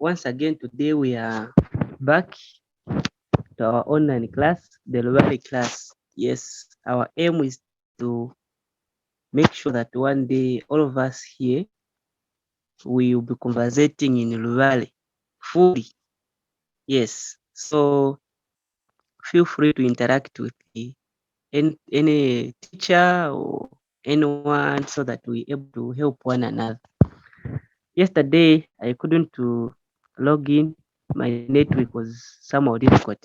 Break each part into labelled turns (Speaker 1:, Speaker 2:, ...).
Speaker 1: once again, today we are back to our online class, the Luvale class. Yes, our aim is to make sure that one day all of us here we will be conversating in Luvale fully. Yes, so feel free to interact with any teacher or anyone so that we're able to help one another. Yesterday, I couldn't to log in. My network was somehow difficult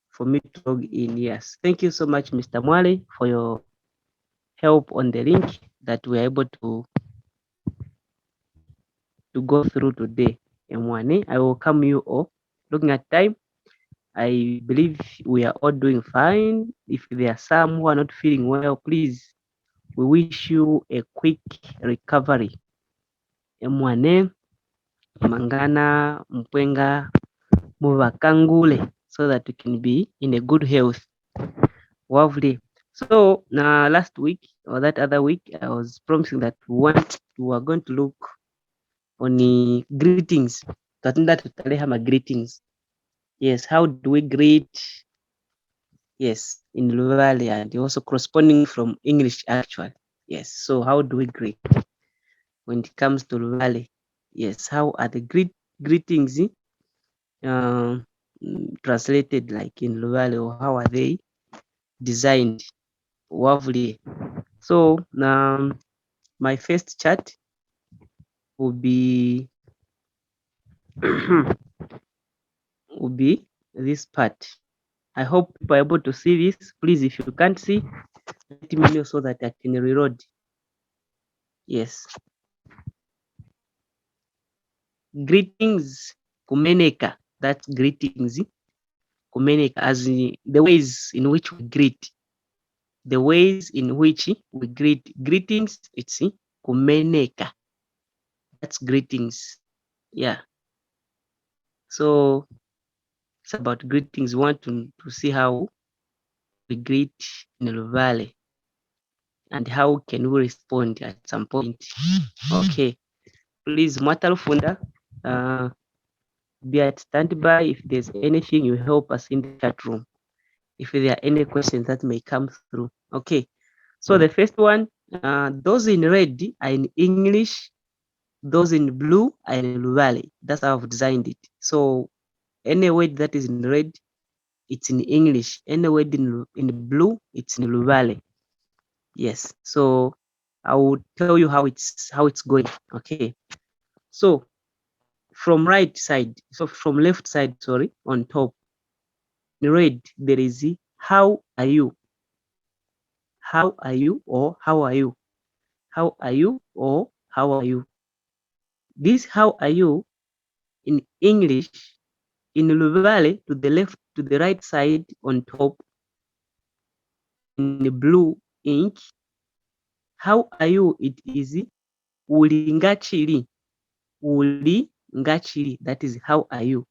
Speaker 1: for me to log in. Yes. Thank you so much, Mr. Mwale, for your help on the link that we are able to go through today. Moani, I welcome you all. Looking at time, I believe we are all doing fine. If there are some who are not feeling well, please, we wish you a quick recovery. Mwane, Mangana, Mpwenga, Muvakangule, so that we can be in a good health. Lovely. So last week or that other week, I was promising that we are going to look on the greetings. Tatunda tutaleha greetings. Yes, how do we greet? Yes, in Luvale and also corresponding from English actually. Yes, so how do we greet when it comes to Luvale? Yes, how are the greetings translated like in Luvale, or how are they designed? Lovely. So my first chat will be will be this part. I hope people are able to see this. Please, if you can't see, let me know so that I can reload. Yes. Greetings, kumeneka. That's greetings. Kumeneka, as in the ways in which we greet. The ways in which we greet. Greetings, it's kumeneka. That's greetings. Yeah. So it's about greetings. We want to see how we greet in Luvale and how can we respond at some point. Okay. Please, Mwatalufunda, be at standby if there's anything you help us in the chat room. If there are any questions that may come through. Okay. So the first one, those in red are in English, those in blue are in Luvale. That's how I've designed it. So any word that is in red, it's in English. Any word in blue, it's in Luvale. Yes. So I will tell you how it's going. Okay. So from right side, so from left side, sorry, on top, in red, there is how are you? How are you or how are you? How are you or how are you? This how are you in English, in Luvale, to the left, to the right side on top, in the blue ink, how are you? It is ulingachiri. Ulingachiri. That is how are you?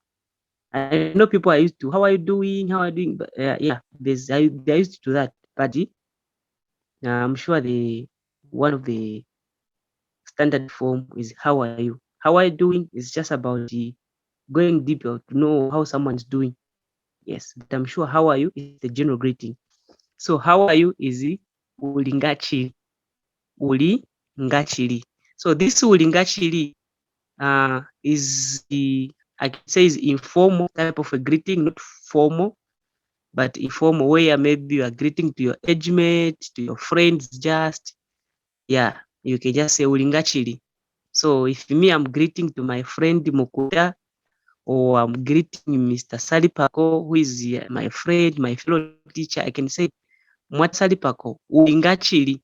Speaker 1: I know people are used to how are you doing? How are you doing? But yeah, they're used to that. But I'm sure one of the standard form is how are you? How are you doing? Is just about going deeper to know how someone's doing. Yes, but I'm sure how are you is the general greeting. So how are you is ulingachiri. Ulingachiri. So this ulingachiri is I can say is informal type of a greeting, not formal, but informal, where maybe you are greeting to your age mate, to your friends, just yeah, you can just say ulingachiri. So if me, I'm greeting to my friend Mukuta, or I'm greeting Mr. Salipako, who is my friend, my fellow teacher, I can say Mwat Salipako, ulingachiri.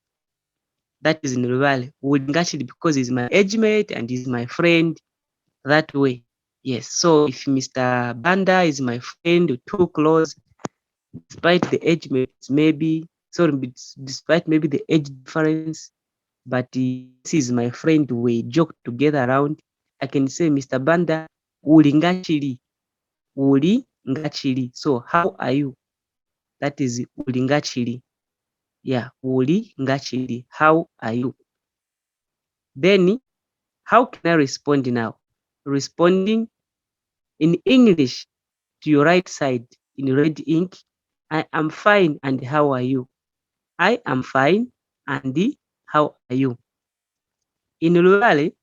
Speaker 1: That is in Luvale. Ulingachiri because he's my age mate and he's my friend that way. Yes. So if Mr. Banda is my friend, too close, despite the age mates, maybe, sorry, despite maybe the age difference, but he is my friend, we joke together around, I can say, Mr. Banda, ulingachiri. Ulingachiri. So how are you? That is ulingachiri. Yeah, ulingachiri. How are you? Then, how can I respond now? Responding In English, to your right side in red ink, I am fine and how are you? I am fine and how are you? In Luvale,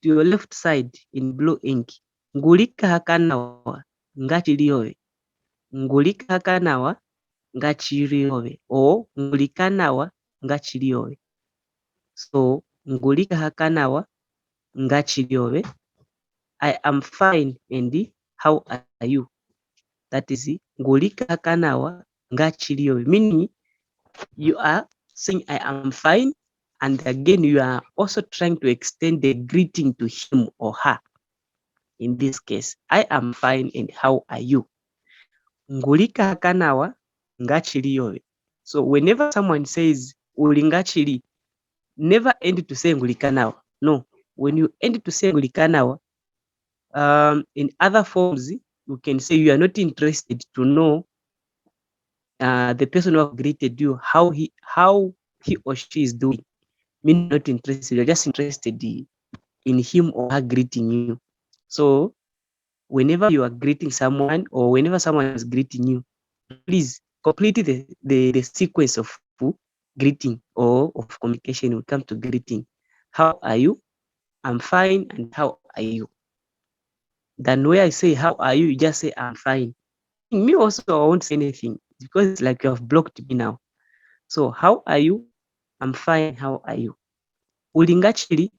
Speaker 1: to your left side in blue ink, ngulika hakanawa ngachiliowe. Ngulika hakanawa ngachiliowe or ngulikanawa ngachiliowe. So ngulika hakanawa ngachiliowe. I am fine and how are you? That is ngulika hakanawa ngachiliowe, meaning you are saying I am fine, and again you are also trying to extend the greeting to him or her. In this case, I am fine and how are you? Ngulika hakanawa ngachiliowe. So whenever someone says ulingachili, never end to say ngulikanawa. No, when you end to say ngulikanawa, in other forms, you can say you are not interested to know the person who have greeted you, how he or she is doing. Meaning not interested, you're just interested in him or her greeting you. So whenever you are greeting someone or whenever someone is greeting you, please complete the sequence of greeting or of communication when it comes to greeting. How are you? I'm fine and how are you? Then where I say how are you, you just say I'm fine. Me also, I won't say anything because it's like you have blocked me now. So how are you? I'm fine, how are you? Ulingachili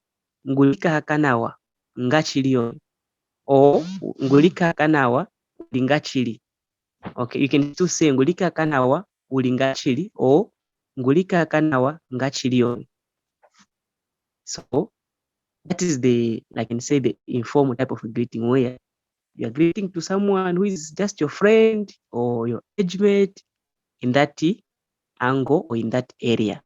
Speaker 1: ngulika hakanawa ngachilio or ngulika hakanawa ulingachili. Okay, you can still say ngulika hakanawa ulingachili or ngulika hakanawa ngachilio. So that is I can say the informal type of greeting where you are greeting to someone who is just your friend or your age mate in that angle or in that area.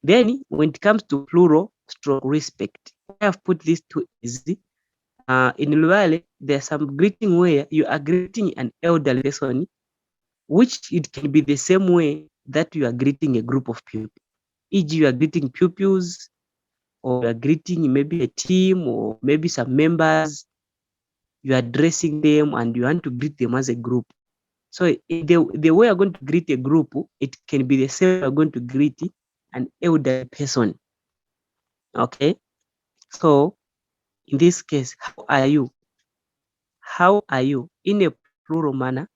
Speaker 1: Then when it comes to plural stroke respect, I have put these two as in Luvale, there's some greeting where you are greeting an elderly person, which it can be the same way that you are greeting a group of people. E.g., you are greeting pupils, or you are greeting maybe a team, or maybe some members. You are addressing them and you want to greet them as a group. So the way you're going to greet a group, it can be the same you're going to greet an elderly person. Okay? So in this case, how are you? How are you? In a plural manner,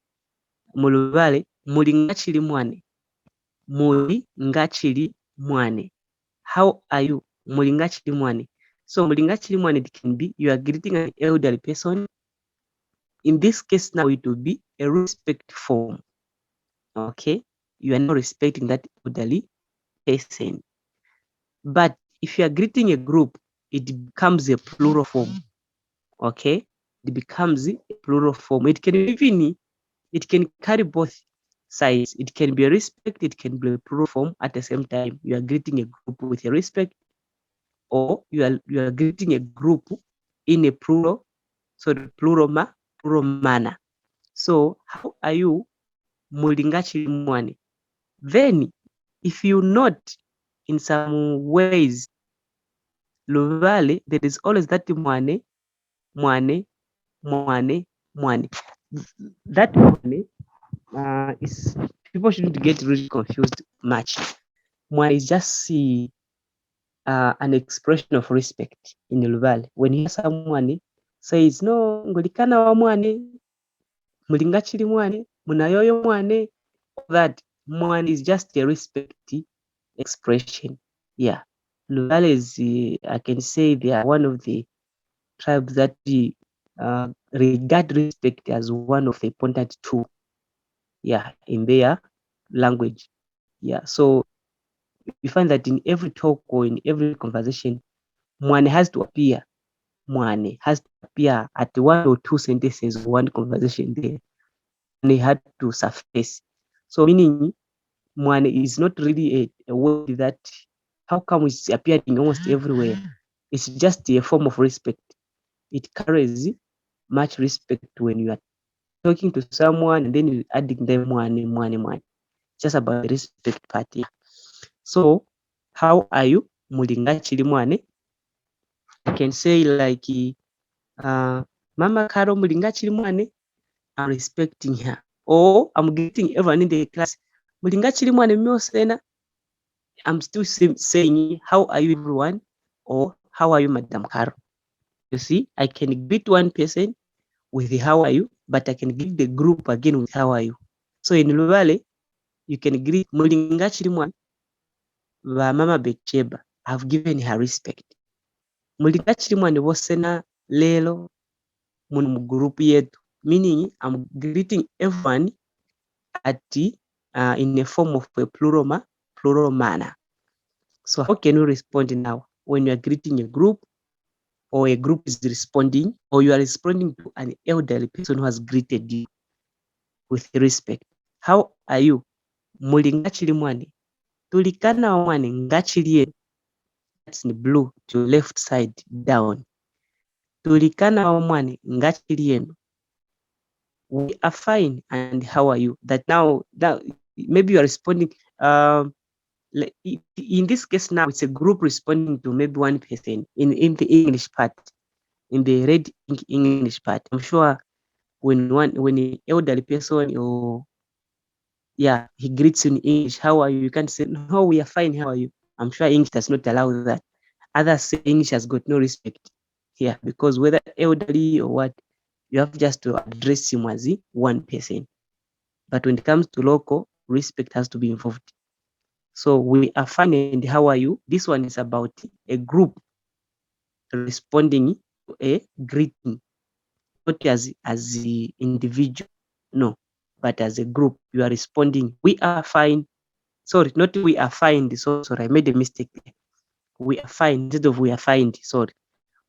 Speaker 1: muluvale muli ngachili mwane. Muli ngachili mwane. How are you? Muli ngachili mwane. So muli ngachili mwane, it can be you are greeting an elderly person. In this case now it will be a respect form. Okay? You are not respecting that elderly person. But if you are greeting a group, it becomes a plural form. Okay? It becomes a plural form. It can carry both sides. It can be a respect, it can be a plural form at the same time. You are greeting a group with a respect, or you are greeting a group in a plural, so the plural manner. So how are you? Mulingachili mwane. Then if you note in some ways, Luvale, there is always that mwane, mwane, mwane, mwane. That mwane is, people shouldn't get really confused much. Mwane is just an expression of respect in Luvale. When you hear someone says, no, ngulikana wa mwane, mulingachili mwane, munayoyo mwane, that mwane is just a respect expression. Yeah. Luvale is, I can say they are one of the tribes that regard respect as one of the important tools, yeah, in their language. Yeah. So you find that in every talk or in every conversation, mwane has to appear. Mwane has to appear at one or two sentences of one conversation there. Mwane had to surface. So meaning mwane is not really a word that, how come it's appearing almost everywhere? It's just a form of respect. It carries much respect when you are talking to someone and then you adding them mwane, mwane, mwane. Just about the respect part. Yeah. So how are you? Mulingachili mwane. I can say like Mama Carol mulinga chilimwane, I'm respecting her. Or I'm greeting everyone in the class. Mulinga chilimwane miosena, I'm still saying, how are you everyone? Or how are you, Madam Carol? You see, I can greet one person with the how are you, but I can greet the group again with how are you. So in Luvale, you can greet mulinga chilimwane wa Mama Betcheba. I've given her respect. Mulinga chilimwane bosena lelo mun mu group yetu, meaning I'm greeting everyone at in a form of a plural manner. So how can you respond now when you are greeting a group, or a group is responding, or you are responding to an elderly person who has greeted you with respect? How are you? Mulinga chilimwane. Tulikana mwane ngachiliye. That's in blue to your left side down. Tulikana mwane ngachiliyenu. We are fine, and how are you? That now maybe you are responding. In this case now, it's a group responding to maybe one person in the English part, in the red English part. I'm sure when an elderly person, or he greets you in English, how are you? You can't say, no, we are fine, how are you? I'm sure English does not allow that. Others say English has got no respect here, because whether elderly or what, you have just to address him as one person. But when it comes to local, respect has to be involved. So we are fine, and how are you? This one is about a group responding to a greeting, not as the individual, no, but as a group. You are responding, we are fine. Sorry, not we are fine. Sorry, I made a mistake there. We are fine instead of we are fine. Sorry,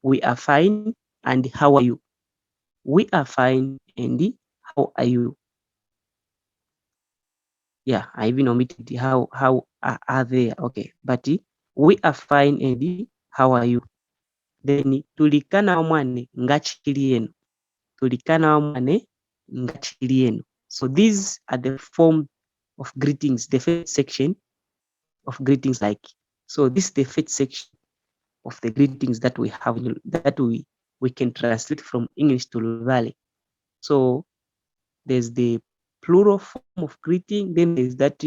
Speaker 1: we are fine, and how are you? We are fine, and how are you? Yeah, I even omitted the how are they. Okay, but we are fine, and how are you? Then tulikana mwane ngachili yenu. Tulikana mwane ngachili yenu. So these are the form of greetings, the first section of greetings like. So this is the first section of the greetings that we have, that we can translate from English to Luvale. So there's the plural form of greeting, then there's that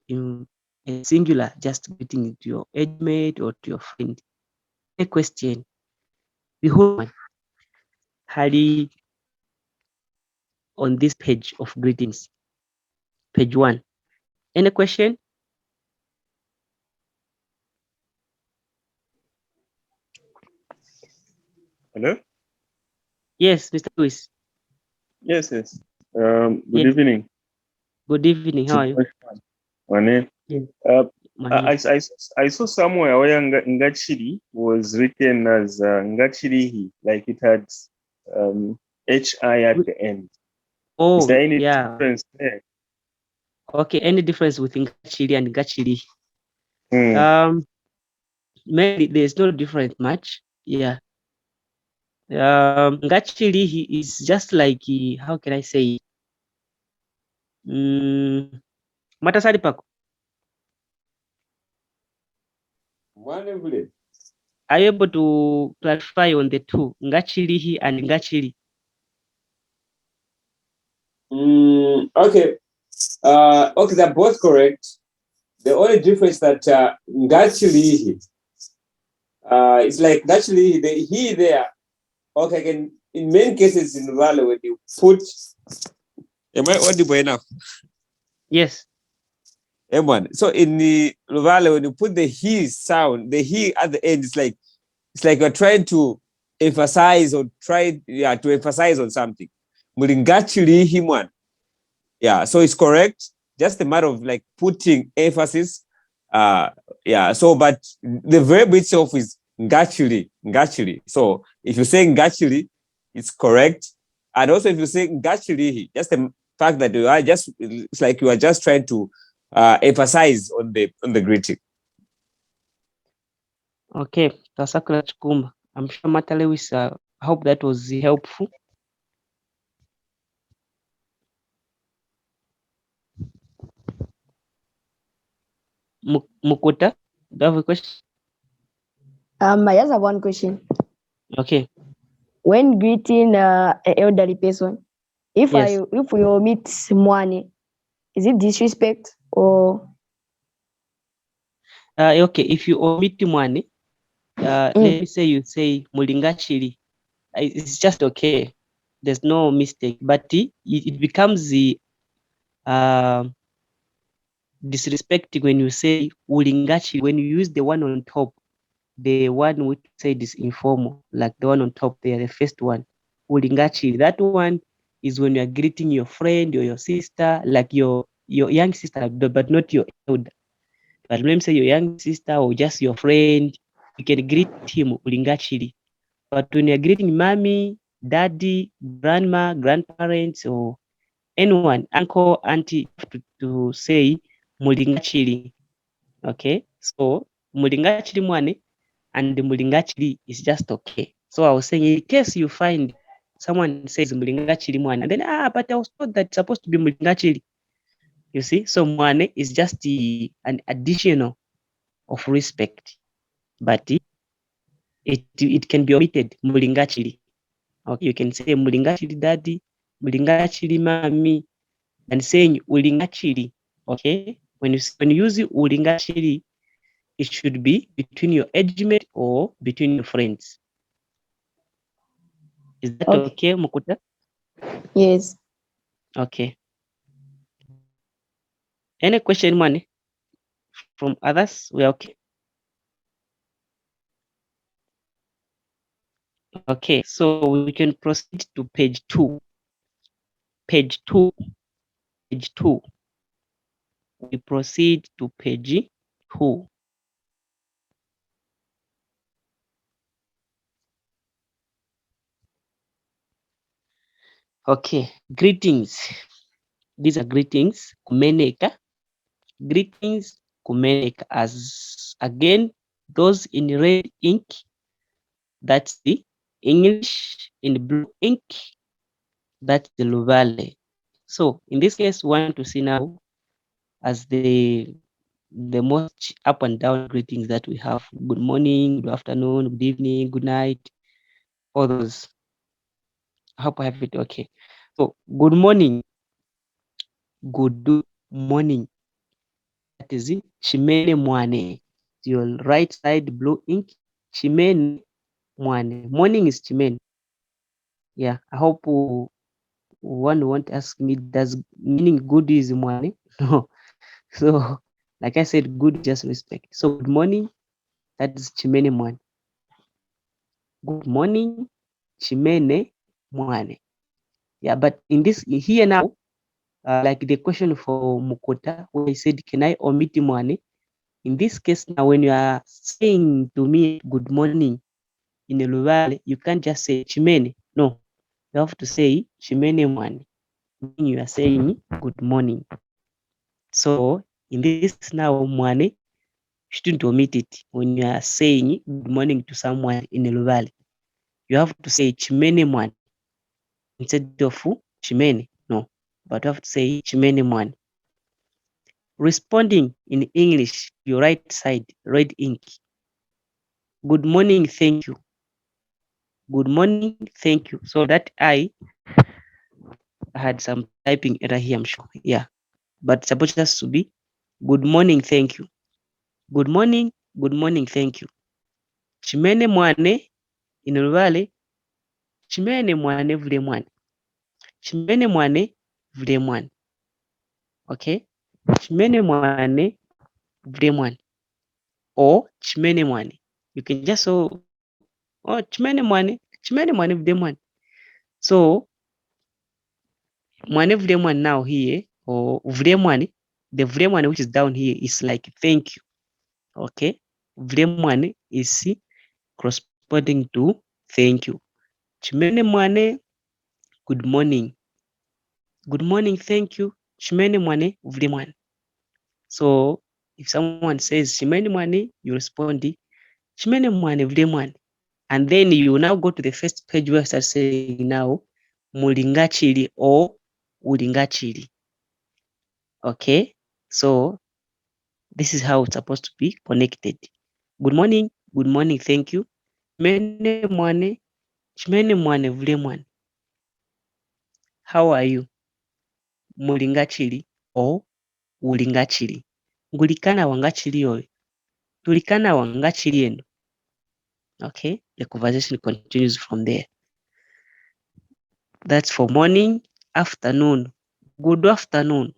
Speaker 1: in a singular, just greeting to your age mate or to your friend. A question. Behold, Hari on this page of greetings, page 1. Any question?
Speaker 2: Hello?
Speaker 1: Yes, Mr. Lewis.
Speaker 2: Yes. Good
Speaker 1: Yes.
Speaker 2: evening.
Speaker 1: Good evening. How are you?
Speaker 2: Moani.
Speaker 1: Yes.
Speaker 2: I saw somewhere where Ngachiri was written as Ngachirihi, like it had HI at the end.
Speaker 1: Oh,
Speaker 2: Is there any
Speaker 1: yeah.
Speaker 2: difference there?
Speaker 1: Okay, any difference with Ngachiri and Ngachiri?
Speaker 2: Hmm.
Speaker 1: Maybe there's no difference much. Yeah. Ngachiri is just like, how can I say? Matasari pako. Are you able to clarify on the two, Ngachirihi and Ngachiri?
Speaker 3: Okay. Okay, they're both correct. The only difference that Ngachilihi, it's like Ngachilihi, the he there. Okay, again, in many cases in Luvale, when you put. Am I audible enough?
Speaker 1: Yes.
Speaker 3: M1. So in the Luvale, when you put the he sound, the he at the end, it's like you're trying to emphasize or to emphasize on something. Ngachilihi one. Yeah, so it's correct. Just a matter of like putting emphasis. So but the verb itself is ngachili. So if you say ngachili, it's correct. And also if you say ngachili, just the fact that it's like you are just trying to emphasize on the greeting.
Speaker 1: Okay, Tasakura Chukuma. I'm sure Mata Lewis, I hope that was helpful. Mukuta, do you have a question?
Speaker 4: I just have one question.
Speaker 1: Okay.
Speaker 4: when greeting an elderly person, if
Speaker 1: Yes.
Speaker 4: if we omit Moani, is it disrespect or?
Speaker 1: Okay, if you omit Moani, let me say you say Mulingachiri, it's just okay. There's no mistake, but it becomes the disrespecting when you say Ulingachiri, when you use the one on top, the one which said is informal, like the one on top there, the first one, Ulingachiri. That one is when you are greeting your friend or your sister, like your young sister, but not your elder. But let me say your young sister or just your friend, you can greet him Ulingachiri. But when you're greeting mommy, daddy, grandma, grandparents, or anyone, uncle, auntie, you have to say Mulingachiri. Okay, so Mulingachiri Mwane and the Mulingachiri is just okay. So I was saying, in case you find someone says Mulingachiri Mwane, and then but I was told that it's supposed to be Mulingachiri. You see, so Mwane is just an additional of respect, but it can be omitted. Mulingachiri. Okay, you can say Mulingachiri daddy, Mulingachiri mami, and saying Ulingachiri. Okay, when you use Ulingachiri, it should be between your age mate or between your friends. Is that okay, Mukuta?
Speaker 4: Yes.
Speaker 1: Okay. Any question, Mani? From others, we are okay. Okay, so we can proceed to page 2. Page 2. Page 2. We proceed to page 2. Okay, greetings. These are greetings. Kumeneka. Greetings. Kumeneka. As again, those in red ink, that's the English. In blue ink, that's the Luvale. So in this case, we want to see now as the most up and down greetings that we have. Good morning, good afternoon, good evening, good night, all those. I hope I have it okay. So good morning, good morning. That is it. Chimene Mwane. Your right side blue ink. Chimene Mwane. Morning is Chimene. Yeah, I hope one won't ask me, does meaning good is Mwane? No. So like I said, good just respect. So good morning, that is Chimene Mwane. Good morning, Chimene Mwane. Yeah, but in this here now, like the question for Mukota, where he said, can I omit Mwane? In this case now, when you are saying to me good morning in a Luvale, you can't just say Chimene. No, you have to say Chimene Mwane. Meaning you are saying good morning. So in this case now, Mwane, shouldn't omit it when you are saying good morning to someone in a Luvale. You have to say Chimene Mwane instead of Chimene. No, but you have to say Chimene Mwane. Responding in English, your right side, red ink. Good morning, thank you. Good morning, thank you. So that I had some typing error here, I'm sure. Yeah, but supposed to be good morning, thank you. Good morning, thank you. Chimene Mwane in Luvale. Chimene Mwane vule mwane. Chimene Mwane vule mwane. Okay, Chimene Mwane vule mwane. Or Chimene Mwane. You can just so Chimene Mwane vule mwane. So Mwane vule mwane now here, or vule mwane, the vule mwane which is down here is like thank you. Okay, vule mwane is corresponding to thank you. Chimene Mwane, good morning. Good morning, thank you. Chimene Mwane vule mwane. So if someone says Chimene Mwane, you respond Chimene Mwane vule mwane. And then you now go to the first page where I start saying now Mulingachiri or Ulingachiri. Okay, so this is how it's supposed to be connected. Good morning, thank you. Chimene Mwane, Chimene mwane vule mwane. How are you? Mulinga chili or ulinga chili. Ngulikana wanga chili oyo. Tulikana wanga chili eno. Okay, the conversation continues from there. That's for morning. Afternoon. Good afternoon.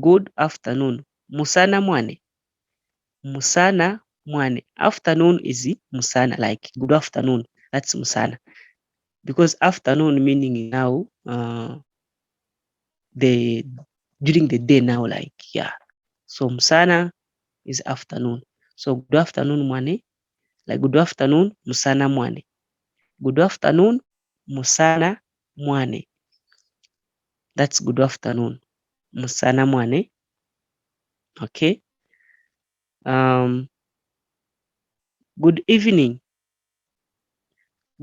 Speaker 1: Good afternoon. Musana mwane. Musana mwane. Afternoon is musana, like good afternoon. That's musana. Because afternoon meaning now during the day now, like, yeah. So musana is afternoon. So good afternoon mwane, like good afternoon musana mwane. Good afternoon musana mwane. That's good afternoon musana mwane. Okay. Good evening.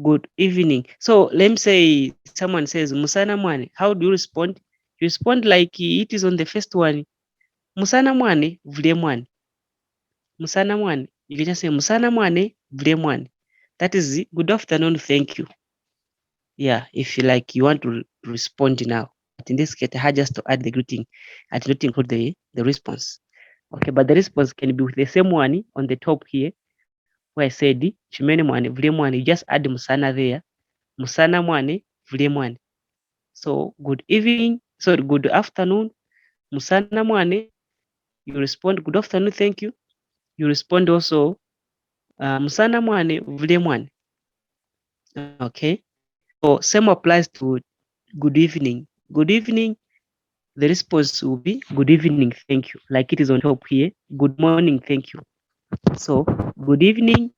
Speaker 1: Good evening. So let me say someone says musana mwane. How do you respond? You respond like it is on the first one. Musana mwane vule mwane. Musana mwane. You can just say musana mwane vule mwane. That is good afternoon, thank you. Yeah, if you like, you want to respond now. But in this case, I had just to add the greeting. I did not include the response. Okay, but the response can be with the same one on the top here, where I said chimene mwane vule mwane. You just add musana there. Musana mwane vule mwane. So good evening, sorry, good afternoon, musana mwane. You respond good afternoon, thank you. You respond also musana mwane vule mwane. Okay, so same applies to good evening. Good evening, the response will be good evening, thank you, like it is on top here. Good morning, thank you. So good evening,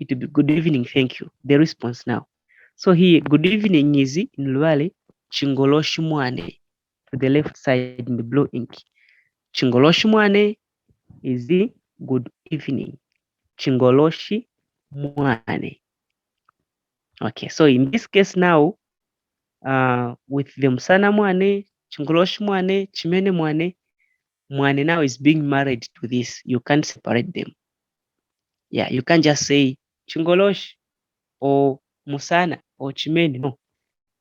Speaker 1: it will be good evening, thank you, the response now. So here good evening is in Luvale chingoloshi mwane, to the left side in the blue ink. Chingoloshi mwane is the good evening. Chingoloshi mwane. Okay, so in this case now, with the musana mwane, chingoloshi mwane, chimene mwane, mwane now is being married to this. You can't separate them. Yeah, you can't just say chingoloshi or musana or chimene. No,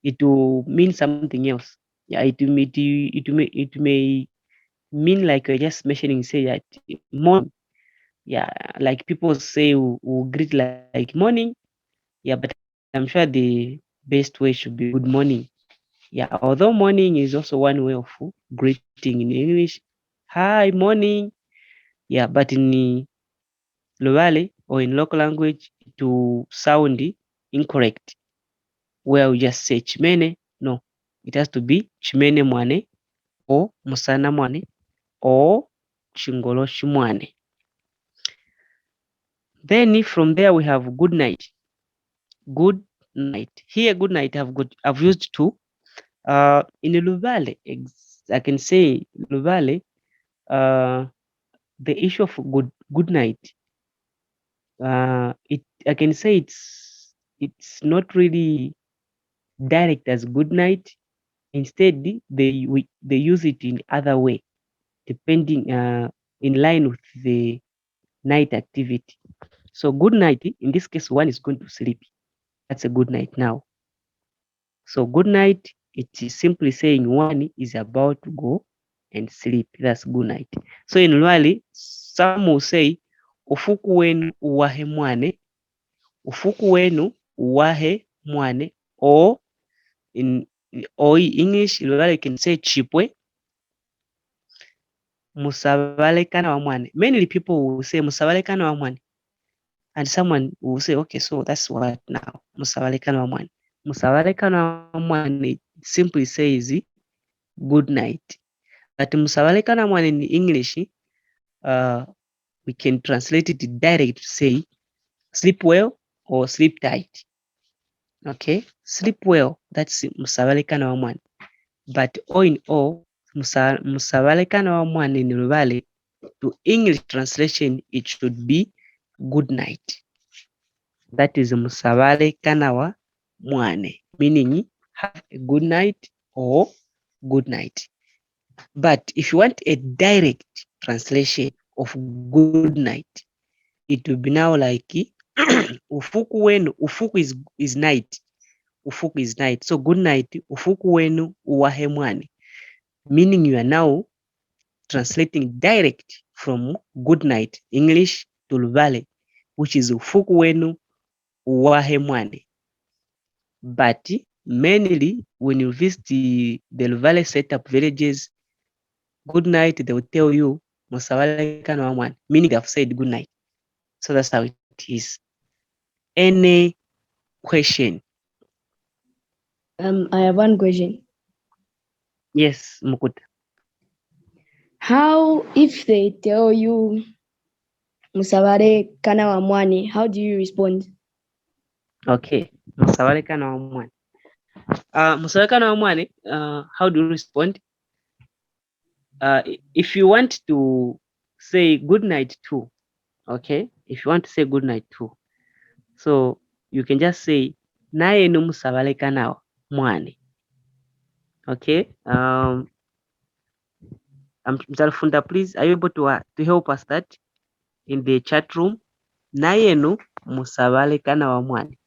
Speaker 1: it will mean something else. Yeah, it may mean like you're just mentioning, say that morning. Yeah, like people say will greet like morning. Yeah, but I'm sure the best way should be good morning. Yeah, although morning is also one way of greeting in English. Hi, morning. Yeah, but in Luvale or in local language, it will sound incorrect, where we just say chimene. No, it has to be chimene mwane or musana mwane or chingoloshi mwane. Then from there we have good night. Good night. Here, good night I've used two. In Luvale, I can say Luvale, the issue of good night. I can say it's not really direct as good night. Instead, they use it in other way, depending in line with the night activity. So good night, in this case, one is going to sleep. That's a good night now. So good night, it is simply saying one is about to go and sleep. That's good night. So in Lwali, some will say ufuku wenu uwahe mwane, ufuku wenu uwahe mwane, or in English, Lwali can say chipwe, musabalekana wa mwane. Mainly people will say musabalekana wa mwane. And someone will say, okay, so that's what now? Musabalekana wa mwane. Musabalekana wa mwane simply says good night. But musabalekana mwane in English, we can translate it direct to say sleep well or sleep tight. Okay, sleep well, that's musabalekana wa mwane. But all in all, musabalekana wa mwane in Luvale, to English translation, it should be good night. That is musabalekana wa mwane, meaning have a good night or good night. But if you want a direct translation of good night, it will be now like Ufuku wenu, ufuku is night. Ufuku is night. So good night. Ufuku wenu uwahe mwane. Meaning you are now translating direct from good night English to Luvale, which is ufuku wenu uwahe mwane. But mainly when you visit the Luvale setup villages, good night, they will tell you musawale kana wa mwane, meaning they have said good night. So that's how it is. Any question?
Speaker 4: I have one question.
Speaker 1: Yes, Mukuta.
Speaker 4: How if they tell you musabare kana wa mwane, how do you respond?
Speaker 1: Okay, musawale kana wa mwane. Musawale kana wa mwane, how do you respond? If you want to say good night too, okay? If you want to say good night too, so you can just say naye no musabale kana wa mwane. Okay. Mr. Funda, please, are you able to help us that in the chat room? Nayenu musabale kana wa mwane.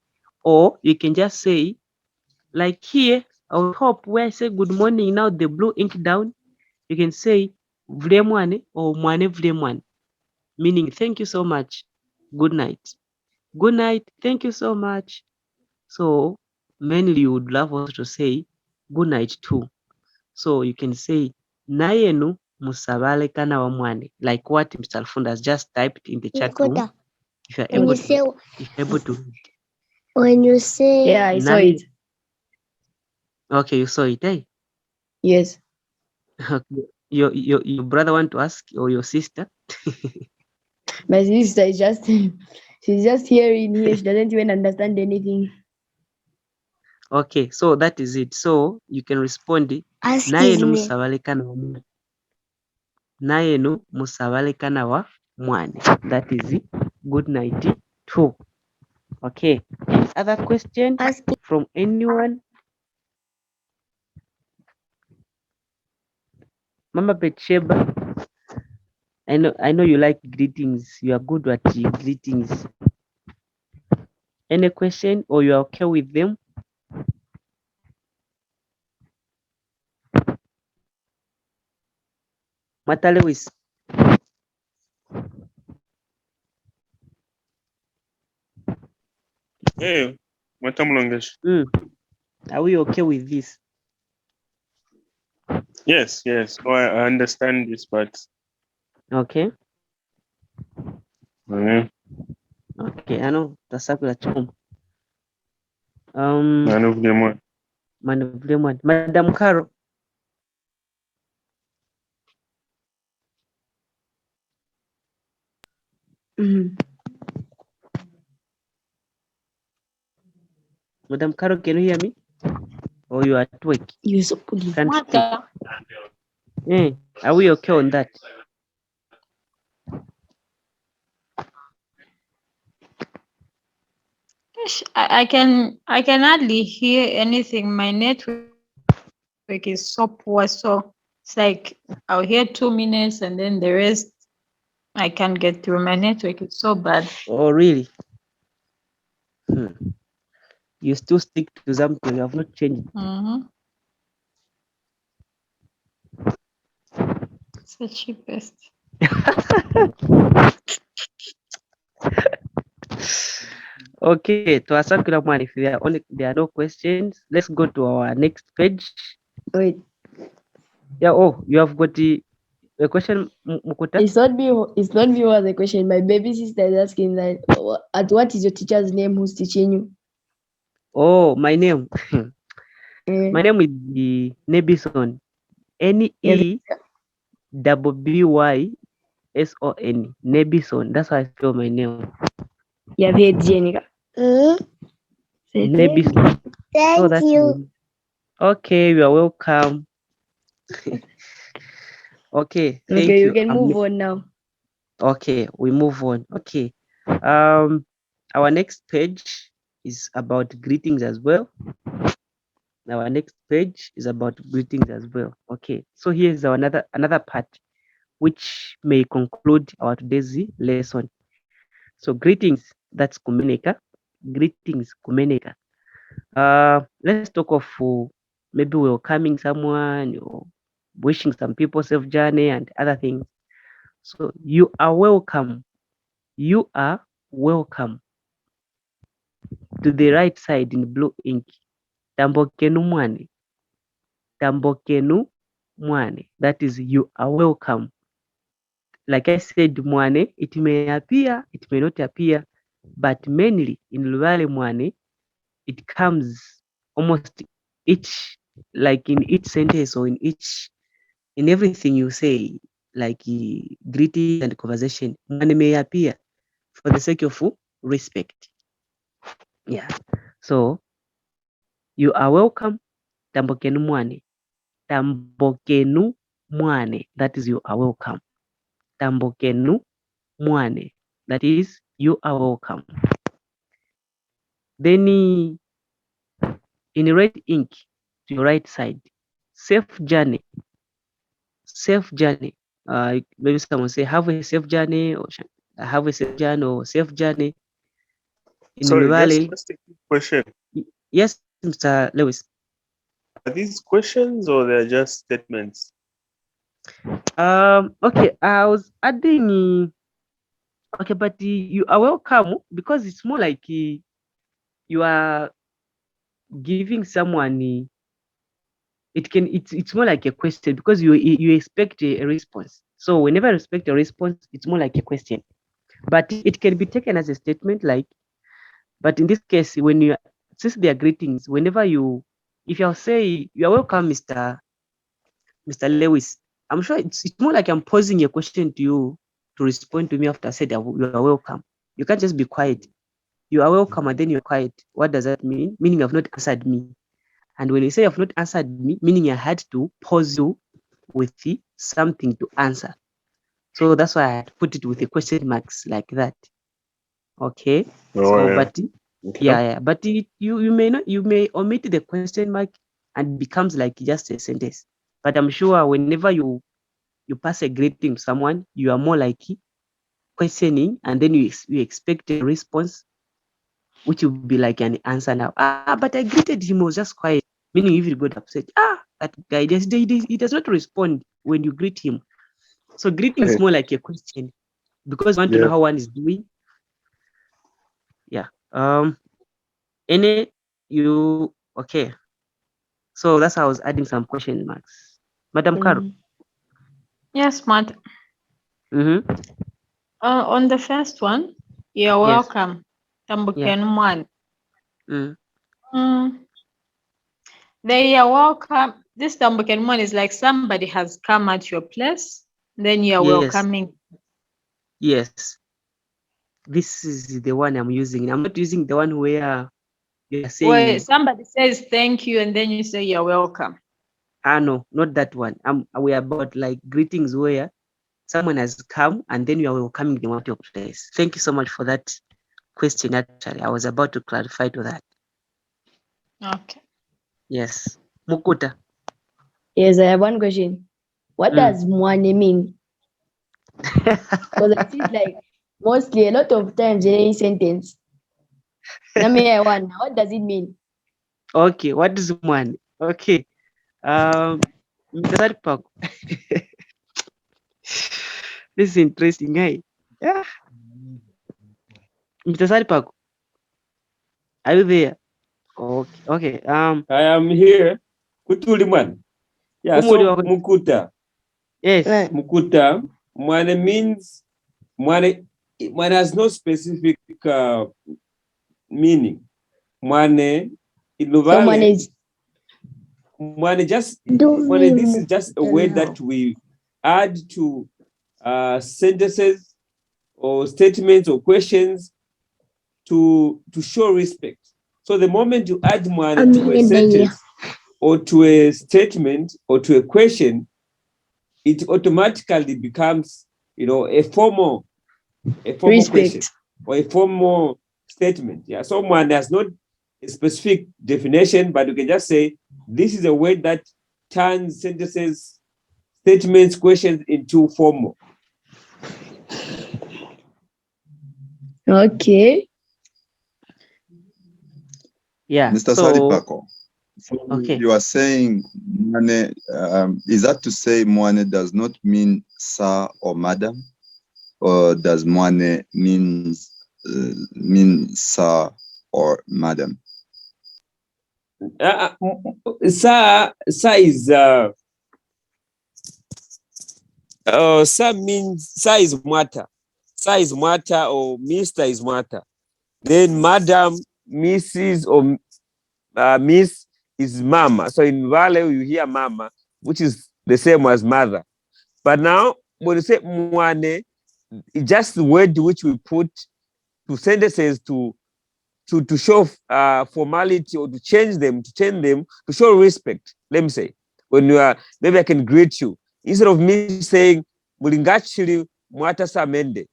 Speaker 1: Or you can just say, like here, I would hope where I say good morning, now the blue ink down, you can say vle mwane or mwane vle mwane, meaning thank you so much, good night. Good night, thank you so much. So mainly you would love us to say good night too. So you can say nayenu musabale kana wa mwane, like what Mr. Alfunda has just typed in the chat room. If you're able to
Speaker 5: When you say
Speaker 4: Yeah, I saw it.
Speaker 1: Okay, you saw it, eh?
Speaker 4: Yes.
Speaker 1: Okay. Your brother want to ask, or your sister?
Speaker 4: My sister is just she's just hearing here. She doesn't even understand anything.
Speaker 1: Okay, so that is it. So you can respond
Speaker 5: ask his
Speaker 1: nayenu
Speaker 5: name.
Speaker 1: musabale kana wa mwane. Nayenu musabale kana wa mwane. That is it. Good night too. Okay. Any other question
Speaker 5: Ask
Speaker 1: from anyone? Mama Betsheba, I know you like greetings. You are good at greetings. Any question, or you are okay with them? Mata Lewis.
Speaker 2: Hey, Matamulongesh.
Speaker 1: Are we okay with this?
Speaker 2: Yes, yes. No, I understand this, but
Speaker 1: Okay.
Speaker 2: mm,
Speaker 1: Okay, I know tasakula choma.
Speaker 2: none of them are.
Speaker 1: Madam Caro.
Speaker 4: Mhm.
Speaker 1: Madam Caro, can you hear me? Or you are at work?
Speaker 4: You so pretty.
Speaker 1: Can't speak. Are we okay on that?
Speaker 6: I can hardly hear anything. My network is so poor, so it's like I'll hear 2 minutes and then the rest I can't get through. My network is so bad.
Speaker 1: Oh, really? You still stick to something, you have not changed.
Speaker 6: It's the cheapest.
Speaker 1: Okay, to Asakura one, if there are no questions, let's go to our next page.
Speaker 4: Wait,
Speaker 1: Yeah, oh, you have got the question, Mukuta?
Speaker 4: it's not me. It's not me who has the question. My baby sister is asking that. What is your teacher's name? Who's teaching you?
Speaker 1: Oh, my name.
Speaker 4: Eh,
Speaker 1: My name is Nebison. Nebyson. Nebison. That's how I spell my name.
Speaker 4: you have heard Jenica.
Speaker 1: Nebison. So
Speaker 5: Thank
Speaker 1: that's
Speaker 5: you.
Speaker 1: okay. You are welcome. Okay, thank
Speaker 4: Okay,
Speaker 1: you.
Speaker 4: you can move on now.
Speaker 1: Okay, we move on. Okay. Our next page is about greetings as well. Our next page is about greetings as well. Okay, so here's our another part which may conclude our today's lesson. So greetings. That's kumeneka. Greetings, kumeneka. Let's talk of maybe welcoming someone or wishing some people safe journey and other things. So you are welcome. You are welcome. To the right side in blue ink. Tambokenu mwane. Tambokenu mwane. That is you are welcome. Like I said, mwane, it may appear, it may not appear, but mainly in Luvale mwane, it comes almost each, like in each sentence or in everything you say, like greeting and conversation, mwane may appear for the sake of respect. Yeah. So you are welcome. Tambokenu mwane. Tambokenu mwane. That is you are welcome. Tambokenu mwane. That is you are welcome. Then in red ink to your right side, safe journey. Safe journey. Maybe someone say have a safe journey or have a safe journey or safe journey. In
Speaker 2: Sorry,
Speaker 1: Luvale.
Speaker 2: just a quick question.
Speaker 1: Yes, Mr. Lewis.
Speaker 2: Are these questions or they're just statements?
Speaker 1: Okay, I was adding. Okay, but you are welcome because it's more like you are giving someone. It's more like a question because you expect a response. So whenever I expect a response, it's more like a question. But it can be taken as a statement, like. But in this case, since they are greetings, if you say you are welcome, Mr. Lewis, I'm sure it's more like I'm posing a question to you to respond to me after I said you are welcome. You can't just be quiet. You are welcome and then you're quiet. What does that mean? Meaning you have not answered me. And when you say you have not answered me, meaning I had to pause you with something to answer. So that's why I had to put it with the question marks like that. Okay.
Speaker 2: Oh, yeah.
Speaker 1: But
Speaker 2: Okay.
Speaker 1: yeah. But you may omit the question mark and it becomes like just a sentence. But I'm sure whenever you pass a greeting to someone, you are more like questioning and then you expect a response, which will be like an answer now. But I greeted him, was just quiet. Meaning if you got upset, that guy he does not respond when you greet him. So greeting is more like a question because you want to know how one is doing. Yeah. Okay. So that's how I was adding some question marks. Madam Caro.
Speaker 6: Yes, Matt.
Speaker 1: Mm-hmm.
Speaker 6: On the first one, you're
Speaker 1: Yes.
Speaker 6: welcome.
Speaker 1: Yeah.
Speaker 6: Tambukenu mwane.
Speaker 1: Mm.
Speaker 6: They are welcome. This Tambukenu mwane is like somebody has come at your place, then you're welcoming.
Speaker 1: Yes. This is the one I'm using. I'm not using the one where you are saying.
Speaker 6: Where somebody says thank you and then you say you're welcome.
Speaker 1: No, not that one. We're about like greetings where someone has come and then you are welcoming them at your place. Thank you so much for that question. Actually, I was about to clarify to that.
Speaker 6: Okay.
Speaker 1: Yes. Mukuta.
Speaker 4: Yes, I have one question. What does mwane mean? Because I see it like mostly a lot of times in any sentence. What does it mean?
Speaker 1: Okay, what is mwane? Okay. Mr. Saripak. This is interesting, eh? Yeah. Mr. Saripak, are you there? Okay.
Speaker 3: I am here. Kutuliman. Yeah, so Mukuta.
Speaker 1: Yes.
Speaker 3: Mukuta. Mwane means Mwane has no specific meaning. Mwane in Luvale. This is just a word that we add to sentences or statements or questions to show respect. So the moment you add mwane to a sentence or to a statement or to a question, it automatically becomes, a formal question or a formal statement. Yeah, someone has not a specific definition, but you can just say this is a word that turns sentences, statements, questions into formal.
Speaker 4: Okay.
Speaker 1: Yeah.
Speaker 7: Mr.
Speaker 1: So
Speaker 7: Salipako, so
Speaker 1: okay.
Speaker 7: you are saying Moani, is that to say Moani does not mean sir or madam, or does Moani mean sir or madam?
Speaker 3: Sir is mwata. Sir is mwata or Mr. is mwata. Then madam, Mrs. or Miss is mama. So in Vale you hear mama, which is the same as mother. But now when you say mwane, it's just the word which we put to sentences to show formality, or to change them to show respect. Let me say, when you are, maybe I can greet you instead of me saying mulingachiri mwata samende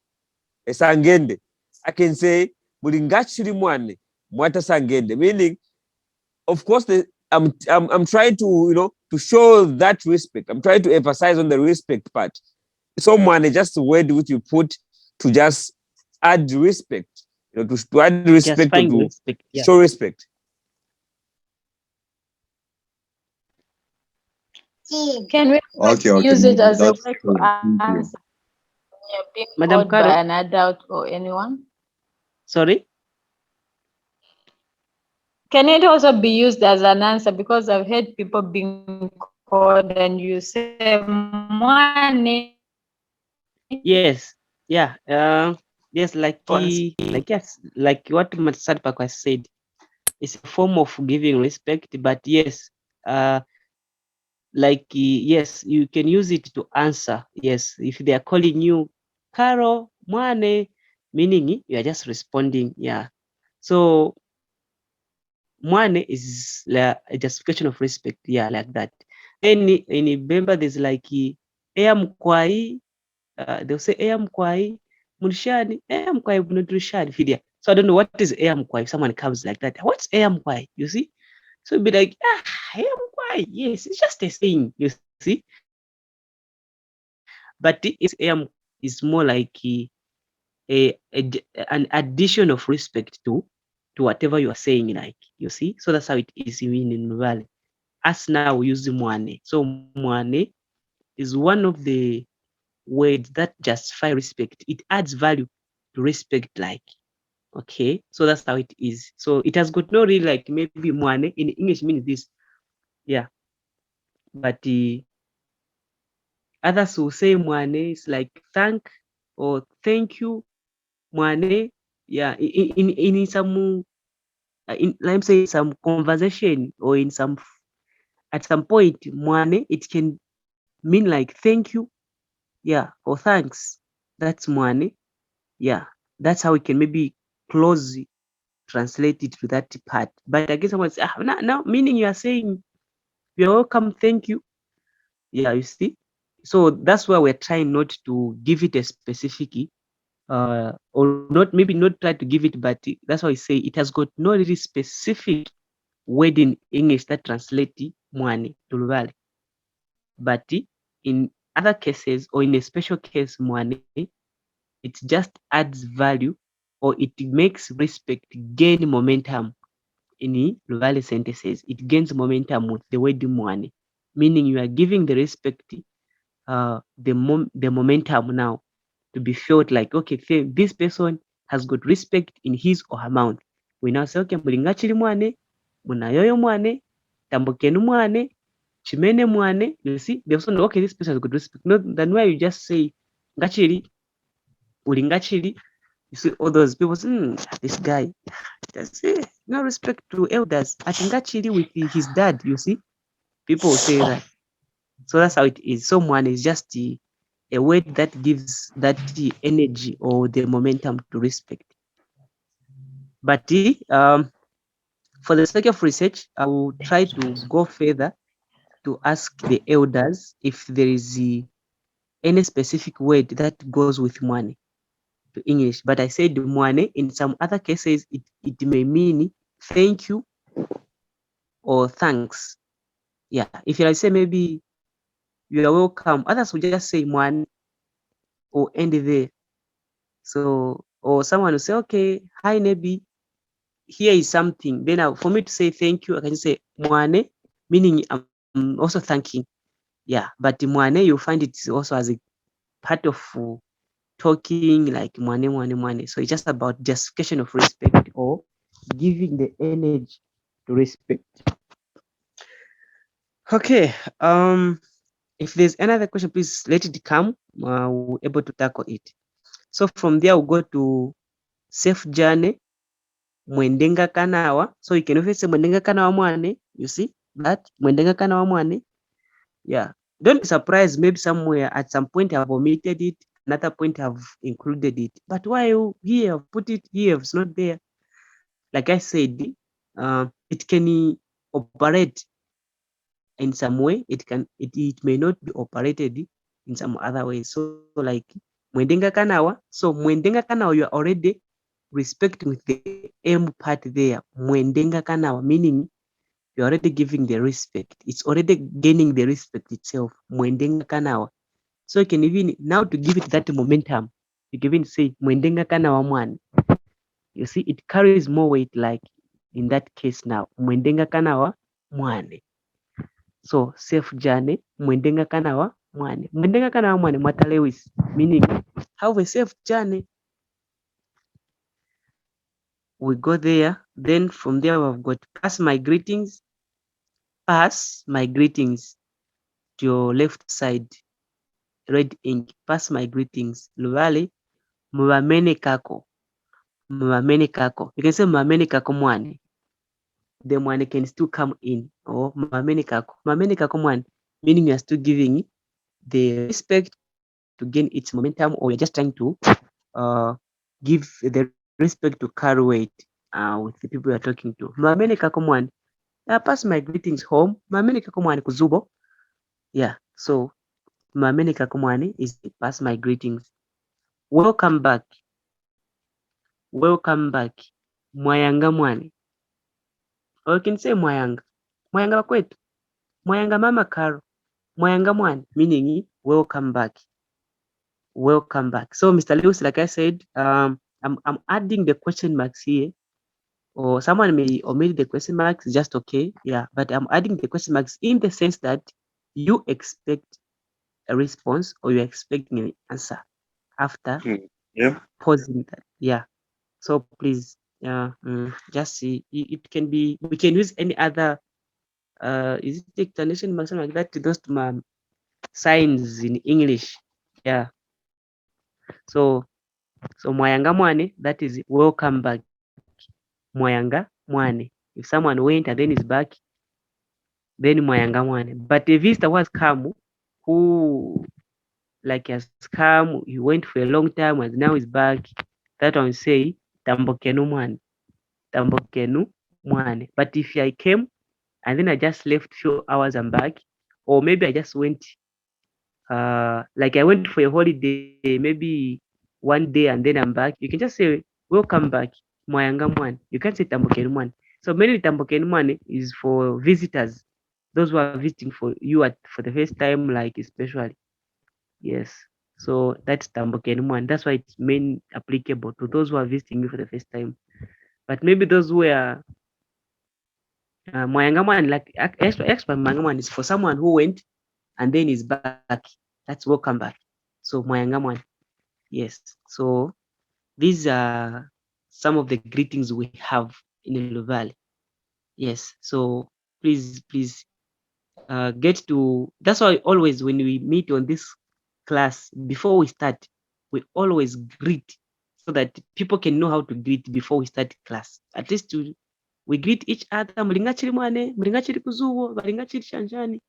Speaker 3: esangende, I can say mulingachiri mwane mwata sangende, meaning, of course, I'm trying to to show that respect. I'm trying to emphasize on the respect part. Someone is just a word which you put to just add respect, to add respect, or
Speaker 1: Find
Speaker 3: to
Speaker 1: respect. Yeah.
Speaker 3: show respect.
Speaker 6: Can we
Speaker 7: Okay,
Speaker 6: use it as a
Speaker 7: that's
Speaker 6: way to
Speaker 7: true. Thank you.
Speaker 6: answer when you're being
Speaker 1: Madam
Speaker 6: called by
Speaker 1: Carol.
Speaker 6: an adult or anyone?
Speaker 1: Sorry.
Speaker 6: Can it also be used as an answer? Because I've heard people being called and you say money.
Speaker 1: Yes. Yeah. Yes. Like what Matsad Pakwa said. It's a form of giving respect, but yes. Yes, you can use it to answer. Yes, if they are calling you Caro, Mwane, meaning you are just responding. Yeah. So Mwane is like a justification of respect. Yeah, like that. Then in Bemba, there's like Ea Mkwai, they'll say Ea Mkwai, Munshani, Ea Mkwai, Munudrishani, Fidia. So I don't know what is Ea Mkwai if someone comes like that. What's Ea Mkwai? You see? So it'd be like, Ea Mkwai. Yes, it's just a saying, you see? But is more like an addition of respect to whatever you are saying, like, you see. So that's how it is in Luvale. As now we use mwane. So mwane is one of the words that justify respect. It adds value to respect, like, okay. So that's how it is. So it has got no really, like, maybe mwane in English means this, yeah. But others will say mwane is like thank or thank you. Mwane, yeah, in some let me say some conversation, or in some at some point, mwane, it can mean like thank you, yeah, or thanks. That's mwane, yeah. That's how we can maybe close translate it to that part. But I guess someone say, now meaning you are saying you're welcome, thank you. Yeah, you see. So that's why we're trying not to give it a specific or not, maybe not try to give it, but that's why I say it has got no really specific word in English that translate mwane to Luvale. But in other cases, or in a special case, mwane, it just adds value, or it makes respect gain momentum in Luvale sentences. It gains momentum with the word mwane, meaning you are giving the respect the momentum now to be felt like, okay, this person has got respect in his or her mouth. We now say, okay, mulingachiri mwane, munayoyo mwane, tambokenu mwane, chimene mwane. You see, they also know, okay, this person has got respect. Not than where you just say, ngachiri, ulingachiri. You see all those people say, this guy, just no respect to elders. Atingachiri with his dad, you see. People say that. So that's how it is. Someone is just a word that gives that energy or the momentum to respect. But for the sake of research, I will try to go further to ask the elders if there is any specific word that goes with money to English. But I said money. In some other cases, it may mean thank you or thanks. Yeah. If I say maybe you are welcome, others will just say money or end there. So, or someone will say, okay, hi, Nebi. here is something, then for me to say thank you, I can say Moane, meaning I'm also thanking. Yeah, but Moane, you find it also as a part of talking, like Moane, Moane, Moane. So it's just about justification of respect or giving the energy to respect. Okay. If there's another question, please let it come. We're able to tackle it. So from there, we'll go to safe journey. Mwendenga kanawa. So you can even say mwendenga kanawa mwane. You see that? Mwendenga kanawa mwane. Yeah. Don't be surprised. Maybe somewhere at some point I've omitted it. Another point I've included it. But why you here have put it here? It's not there. Like I said, it can operate in some way. It may not be operated in some other way. So like mwendenga kanawa. So mwendenga kanawa, you are already respecting with the M part there. Mwendenga kanawa, meaning you're already giving the respect. It's already gaining the respect itself. Mwendenga kanawa. So you can even now to give it that momentum. You can even say mwendenga kanawa mwan. You see, it carries more weight. Like in that case now, mwendenga kanawa mwane. So safe journey. Mwendenga kanawa mwane. Mwendenga kanawa mwane matalewis, meaning have a safe journey. We go there. Then from there we've got pass my greetings. Pass my greetings to your left side. Red ink. Pass my greetings. Luvale. Mwamene kako. Mwamene kako. You can say mwamene kako mwane. The mwane can still come in. Or mwamene kako. Mwamene kako mwane. Meaning you are still giving the respect to gain its momentum, or you're just trying to give the respect to carry weight with the people you're talking to. Mwamene kako mwane. Pass my greetings home. Mwamene kako mwane kuzubo. Yeah. So Mwamene kako mwane is pass my greetings. Welcome back. Welcome back. Mwayanga mwane. Or you can say Mwayanga. Mwayanga wakwetu. Mwayanga mama Karo. Mwayanga mwane, meaning welcome back. Welcome back. So Mr. Lewis, like I said, I'm adding the question marks here. Or someone may omit the question marks, just okay. Yeah, but I'm adding the question marks in the sense that you expect a response or you're expecting an answer after pausing that. Yeah. So please, just see. It can be. We can use any other. Is it explanation or something like that? Those signs in English. Yeah. So mwayanga mwane. That is welcome back. Mwayanga mwane. If someone went and then is back, then mwayanga mwane. But a visitor was come, who like has come, he went for a long time and now is back. That one say tambokenu mwane. Tambokenu mwane. But if I came and then I just left few hours and back, or maybe I just went like I went for a holiday, maybe one day and then I'm back, you can just say welcome back, mwayanga mwane. You can't say tambokenu mwane. So mainly tambokenu mwane is for visitors, those who are visiting for you for the first time, like especially. Yes. So that's tambokenu mwane. That's why it's main applicable to those who are visiting you for the first time. But maybe those who are mwayanga mwane, like extra mwayanga mwane is for someone who went and then is back. That's welcome back. So mwayanga mwane. Yes. So these are some of the greetings we have in Luvale. Yes. So please get to. That's why always when we meet on this class, before we start, we always greet so that people can know how to greet before we start class. At least we greet each other. Mlingachiri mwane, mlingachiri kuzuwo, mlingachiri shanshani.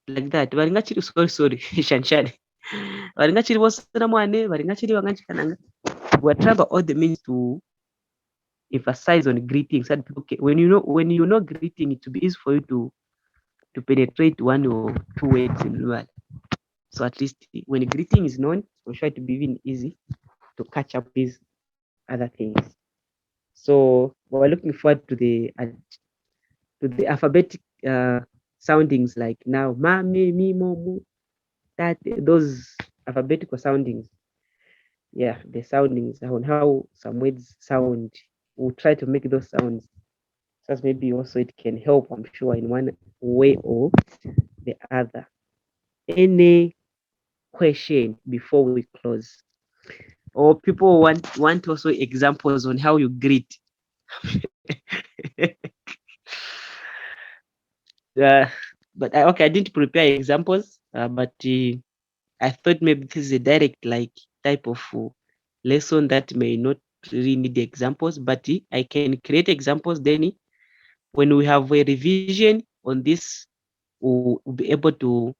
Speaker 1: Like that. Mlingachiri sorry, shanshani. Mlingachiri wasana mwane, mlingachiri wanganchikananga. We're trying by all the means to emphasize on greeting so that people can, when you know greeting, it will be easy for you to penetrate one or two words in word. So at least when greeting is known, we'll try to be even easy to catch up with other things. So we're looking forward to the alphabetic soundings, like now ma, me, mo, mu, that, those alphabetical soundings. Yeah, the soundings on how some words sound we'll try to make those sounds. So maybe also it can help, I'm sure, in one way or the other. Any question before we close? Or people want also examples on how you greet. But okay, I didn't prepare examples, but I thought maybe this is a direct like type of lesson that may not really need examples, but I can create examples. Then when we have a revision on this, we'll be able to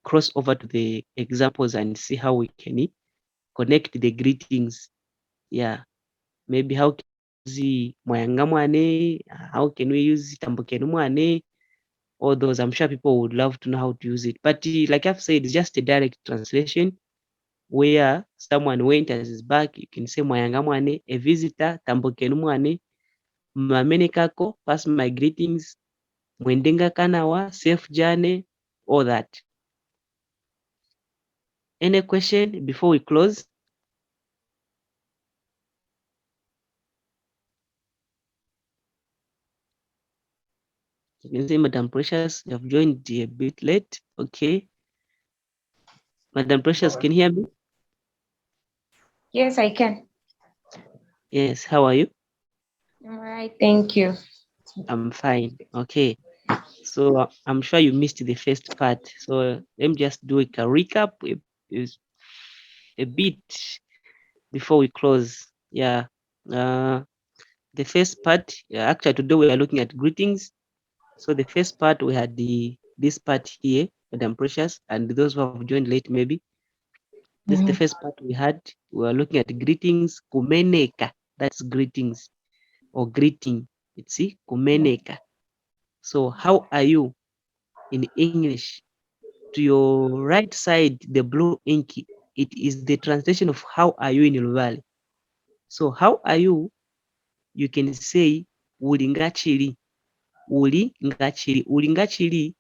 Speaker 1: cross over to the examples and see how we can connect the greetings. Yeah, maybe how can we use mwayanga mwane, how can we use tambukenu mwane, all those. I'm sure people would love to know how to use it. But like I've said, it's just a direct translation where someone went and is back. You can say mwayanga mwane, a visitor, tambukenu mwane, mamene kako, pass my greetings, mwendenga kanawa, safe journey, all that. Any question before we close? You can say, Madam Precious, you have joined a bit late. Okay. Madam Precious, can you hear me?
Speaker 6: Yes, I can.
Speaker 1: Yes, how are you?
Speaker 6: All right, thank you.
Speaker 1: I'm fine. Okay. So I'm sure you missed the first part. So let me just do a recap a bit before we close. Yeah. The first part, actually today we are looking at greetings. So the first part we had this part here, Madam Precious, and those who have joined late maybe. This is the first part we had. We are looking at greetings. Kumeneka. That's greetings or greeting. It's kumeneka. So how are you in English? To your right side, the blue ink, it is the translation of how are you in Luvale. So how are you? You can say ulingachiri, ulingachiri,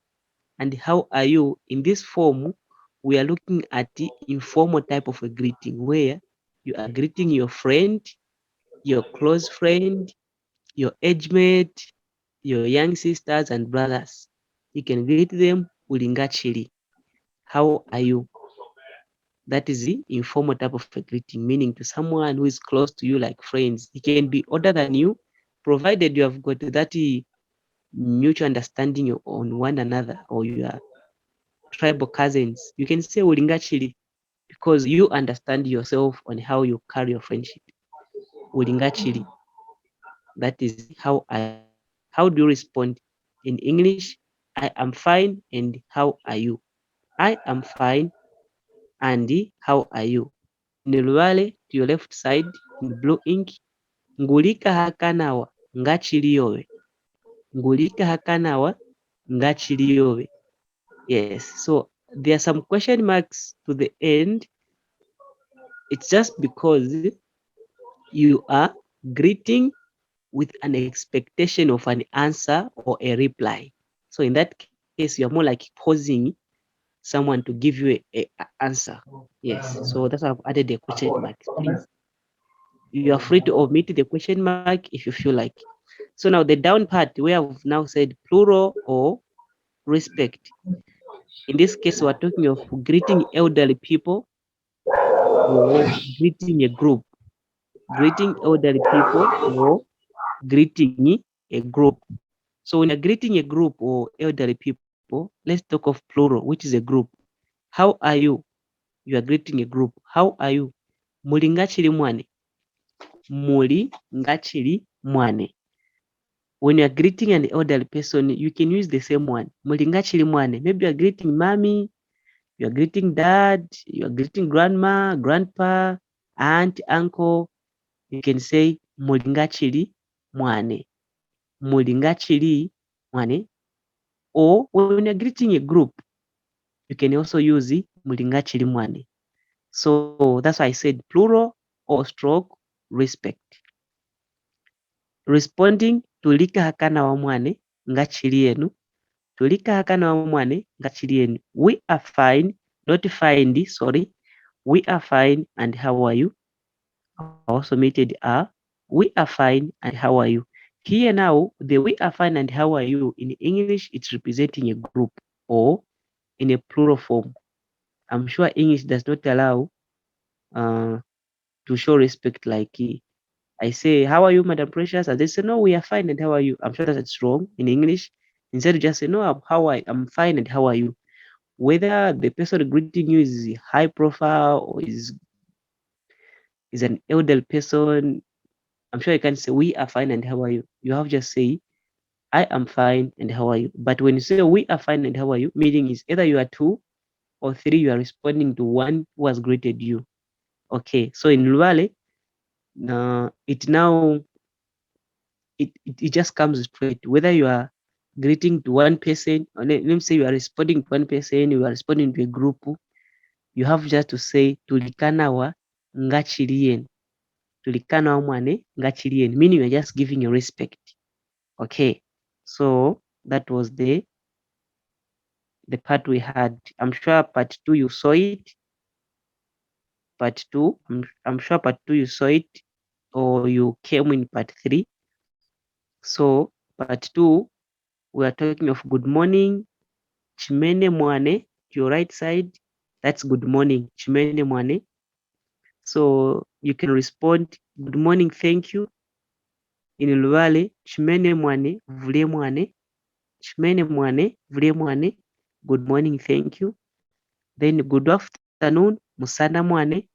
Speaker 1: and how are you? In this form, we are looking at the informal type of a greeting where you are greeting your friend, your close friend, your age mate, your young sisters and brothers. You can greet them ulingachiri. How are you? That is the informal type of a greeting, meaning to someone who is close to you like friends. He can be older than you, provided you have got that mutual understanding on one another or you are tribal cousins. You can say ulingachiri because you understand yourself on how you carry your friendship. Ulingachiri. That is how are you. How do you respond in English? I am fine and how are you? I am fine and how are you? In Luvale, to your left side, in blue ink, ngulika hakanawa ngachiliyowe. Ngulika hakanawa ngachiliyowe. Yes, so there are some question marks to the end. It's just because you are greeting with an expectation of an answer or a reply. So in that case, you're more like pausing someone to give you a answer. Yes, so that's why I've added a question mark. Please, you are free to omit the question mark if you feel like. So now the down part where I've now said plural or respect. In this case, we're talking of greeting elderly people or greeting a group. Greeting elderly people or greeting a group. So when you're greeting a group or elderly people, let's talk of plural, which is a group. How are you? You are greeting a group. How are you? Muli ngachili mwane. Muli ngachili mwane. When you are greeting an elderly person, you can use the same one. Muli ngachili mwane. Maybe you are greeting mommy, you are greeting dad, you are greeting grandma, grandpa, aunt, uncle. You can say muli ngachili mwane. Muli ngachili mwane. Or when you're greeting a group, you can also use muli ngachili mwane. So that's why I said plural or stroke respect. Responding tulika hakana wa mwane ngachili yenu. Tulika hakana wa mwane ngachili yenu. We are fine, not fine, sorry. We are fine and how are you? I also omitted are. we are fine and how are you. Here now, the we are fine and how are you in English, it's representing a group or in a plural form. I'm sure English does not allow to show respect like I say, how are you, Madam Precious? And they say, no, we are fine and how are you? I'm sure that it's wrong in English. Instead, just say, no, I'm fine and how are you? Whether the person greeting you is high profile or is an elder person, I'm sure you can say, we are fine and how are you? You have just say, I am fine and how are you? But when you say we are fine and how are you, meaning is either you are 2 or 3, you are responding to one who has greeted you. Okay, so in Luvale, it just comes straight. Whether you are greeting to one person, or let me say you are responding to one person, you are responding to a group, you have just to say tulikana wa ngachirien. Tulikana wa mwane ngachirien, meaning you are just giving your respect. Okay, so that was the part we had. I'm sure part 2 you saw it. Part 2, I'm sure part 2 you saw it, or you came in part 3. So part 2, we are talking of good morning, chimene mwane, your right side, that's good morning, chimene mwane. So you can respond, good morning, thank you. In Luvale, chimene mwane, vule mwane, chimene mwane, vule mwane, good morning, thank you. Then good afternoon, musana mwane,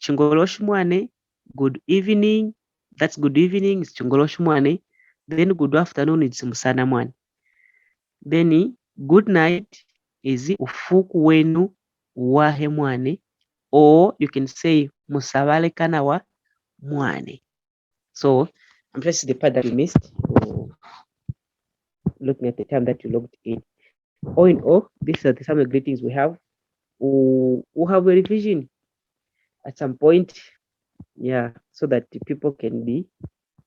Speaker 1: chingolosh mwane, good evening, that's good evening, it's chingolosh mwane. Then good afternoon, it's musana mwane. Then good night is ufuku wenu wahe mwane, or you can say musabale kana wa mwane. So I'm just the part that you missed, looking at the time that you logged in. All in all, these are some of the greetings we have. We'll have a revision at some point, yeah, so that the people can be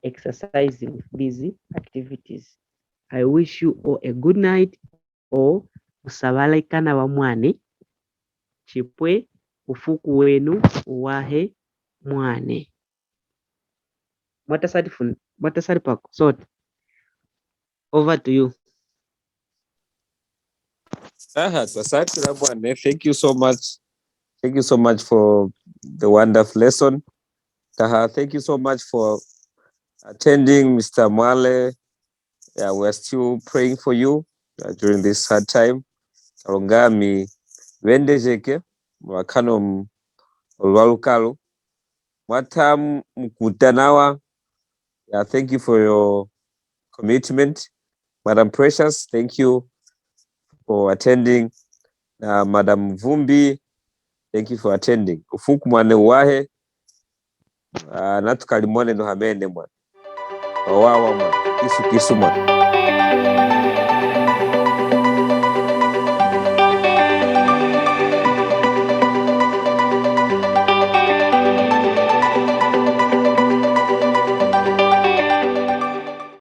Speaker 1: exercising these activities. I wish you all a good night, or musabale kana wa mwane, chipwe ufuku wenu wahe mwane. Mwatasari pako. So over to you.
Speaker 3: Asante na bwana. Thank you so much. Thank you so much for the wonderful lesson. Thank you so much for attending, Mr. Mwale. Yeah, we're still praying for you during this hard time. Karongami wendejeke wakano olwalukalo mwata mkutanawa. Yeah, thank you for your commitment. Madam Precious, thank you for attending. Madam Vumbi, thank you for attending. Ufuku mwane uwahe natukalimone no hamene mwana. Wawawa mwana. Kisu mwana.